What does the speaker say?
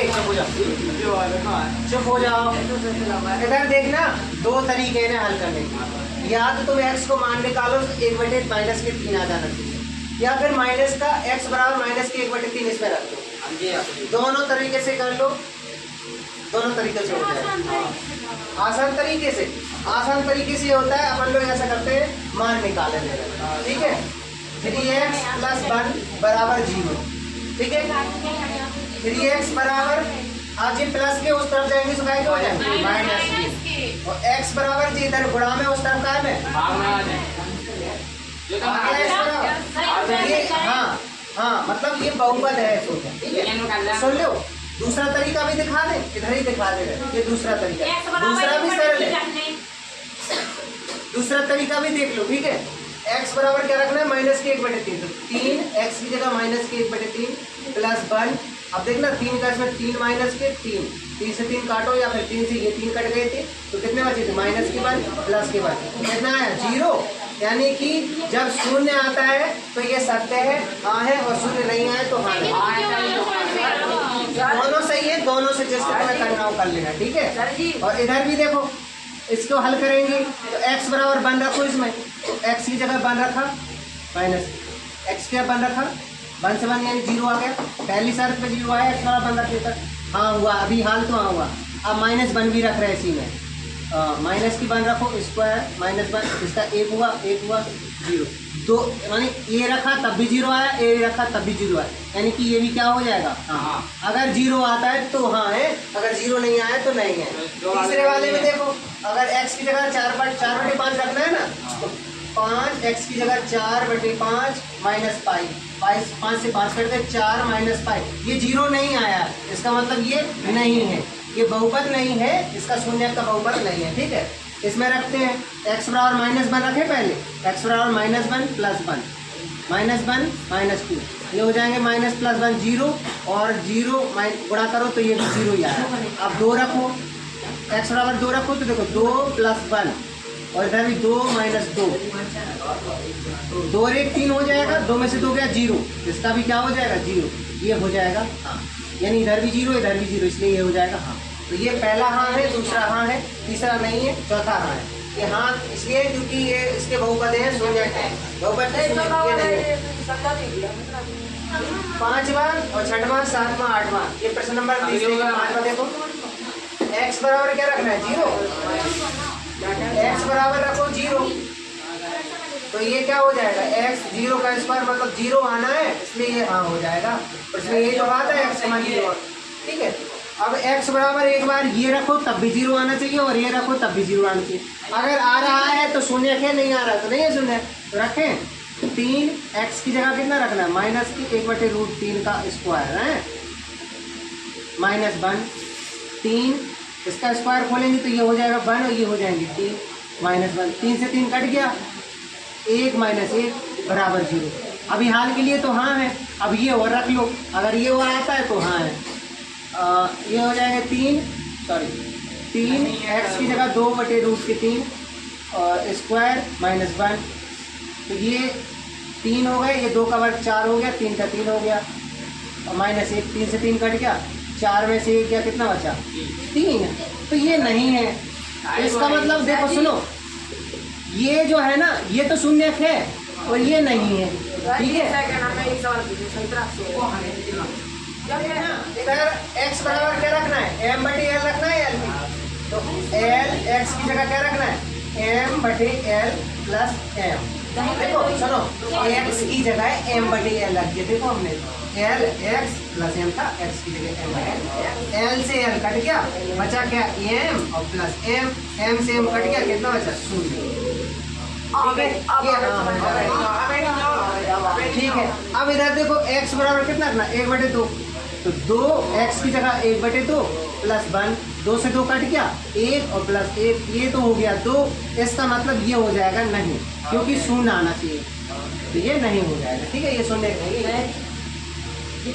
चुप हो जाओ, चुप हो जाओ। इधर देखना, दो तरीके हैं हल करने के। या तो तुम x को मान निकालो 1/-3 आ जाना चाहिए, या फिर माइनस का x बराबर -1/3 इसमें रख दो। दोनों तरीके से कर लो, दोनों तरीके से होता है। आसान तरीके से, आसान तरीके से होता है। अपन लोग ऐसा करते हैं, मान निकाले ले रहे हैं, ठीक है। 3x + 1 = 0, ठीक है। 3x बराबर, आज ये प्लस के उस तरफ जाएंगे तो क्या हो जाएंगे माइनस के, और x बराबर जी इधर गुणा में उस तरफ का है ये। हाँ हाँ, मतलब ये बहुपद है, ठीक है। सुन लो, दूसरा तरीका भी दिखा दे, इधर ही दिखा दे रहे। ये दूसरा तरीका, दूसरा भी सरल है, दूसरा तरीका भी देख लो, ठीक है। x बराबर क्या रखना है -1/3, तो 3x की जगह -1/3 + 1। अब देखना 3 का इसमें 3 -3 से 3 काटो, या फिर 3 से ये 3 कट गए थे, तो कितने बचे थे -1 +1 कितना है 0। यानी कि जब शून्य आता है तो ये सत्य है, हाँ है, और शून्य नहीं आए तो हाँ है। दोनों सही है, दोनों से जिसको तुम्हें करना हो कर लेना, ठीक है। और इधर भी देखो, इसको हल करेंगे तो x बराबर 1 रखो, इसमें तो x की जगह 1 रखा, -x² 1 रखा, 1 से 1 यानी 0 आ गया। पहली शर्त पे 0 आया, x बराबर 1 रख देता, हाँ हुआ, अभी हाल तो हाँ हुआ। अब -1 भी रख रहे हैं इसी में, माइनस की 1 रखो, स्क्वायर -1, इसका 1 हुआ 0। दो यानी ये रखा तब भी 0 आया, ये रखा तब भी 0 आया, यानी कि ये भी क्या हो जाएगा हाँ। अगर 0 आता है तो हाँ है, अगर 0 नहीं आया तो नहीं है। तीसरे वाले में देखो, अगर x की जगह 4/5 रखना है ना, तो 5x की जगह 4/5 -π, 5 से 5 कट गए, 4 -π, ये 0 नहीं आया, इसका मतलब ये नहीं है, ये बहुपद नहीं है, इसका शून्य का बहुपद नहीं है, ठीक है। इसमें रखते हैं x बराबर -1 रखे पहले, x बराबर -1 + 1 -1 -2, ये हो जाएंगे -1 + 1 0, और 0 गुणा करो तो ये भी 0 ही आया। अब 2 रखो, x बराबर 2 रखो, तो देखो 2 + 1, और इधर भी 2 - 2, 2 और 1 3 हो जाएगा, 2 में से 2 गया 0, इसका भी क्या हो जाएगा 0, ये हो जाएगा हाँ। यानी इधर भी 0 इधर भी 0, इसलिए ये हो जाएगा हाँ। तो ये पहला हाँ है, दूसरा हाँ है, तीसरा नहीं है, चौथा हाँ है। ये हाँ इसलिए क्योंकि ये इसके बहुपद हैं, शून्य है, बहुपद है, 5वां और 6वां 7वां 8वां। ये प्रश्न नंबर 5वां देखो, x बराबर क्या रखना है 0, x बराबर रखो 0, तो ये क्या हो जाएगा x 0 का स्क्वायर मतलब 0 आना है, इसलिए ये हाँ हो जाएगा। इसमें ये जो आता है x समान 0, ठीक है। अब x बराबर एक बार ये रखो तब भी 0 आना चाहिए, और ये रखो तब भी 0 आना चाहिए। अगर आ रहा है तो शून्य है, नहीं आ रहा तो नहीं है शून्य, तो रखें 3x की जगह कितना रखना है -1/√3 का स्क्वायर है, -1 3, इसका स्क्वायर खोलेंगे तो ये हो जाएगा 1, और ये हो जाएंगे 3 -1, 3 से 3 कट गया, 1 - 1 बराबर 0। अभी हाल के लिए तो हाँ है, अब ये और रख लो, अगर ये और आता है तो हाँ है। ये हो जाएगा 3x की जगह 2/√3 और स्क्वायर -1, तो ये 3 हो गए, ये 2 का वर्ग 4 हो गया, 3 का 3 हो गया, और -1 3 से 3 कट गया, 4 में से 1 गया, कितना बचा 3, तो ये नहीं है। इसका मतलब देखो सुनो, ये जो है ना ये तो शून्य है और ये नहीं है, ठीक है। इधर x बराबर क्या रखना है m/l रखना है l, तो l x की जगह क्या रखना है m/l + m। देखो सुनो, x की जगह m/l रख दिया, देखो हमने l x + m था, x की जगह m/l, l से l कट गया, बचा क्या m और प्लस m से m कट गया, कितना बचा 0, ठीक है। अब इधर देखो x बराबर कितना रखना 1/2, तो 2x की जगह 1/2 + 1, 2 से 2 कट गया, 1 और +1, ये तो हो गया 2, इसका मतलब ये हो जाएगा नहीं, क्योंकि शून्य आना चाहिए, तो ये नहीं हो जाएगा, ठीक है, ये शून्य नहीं है।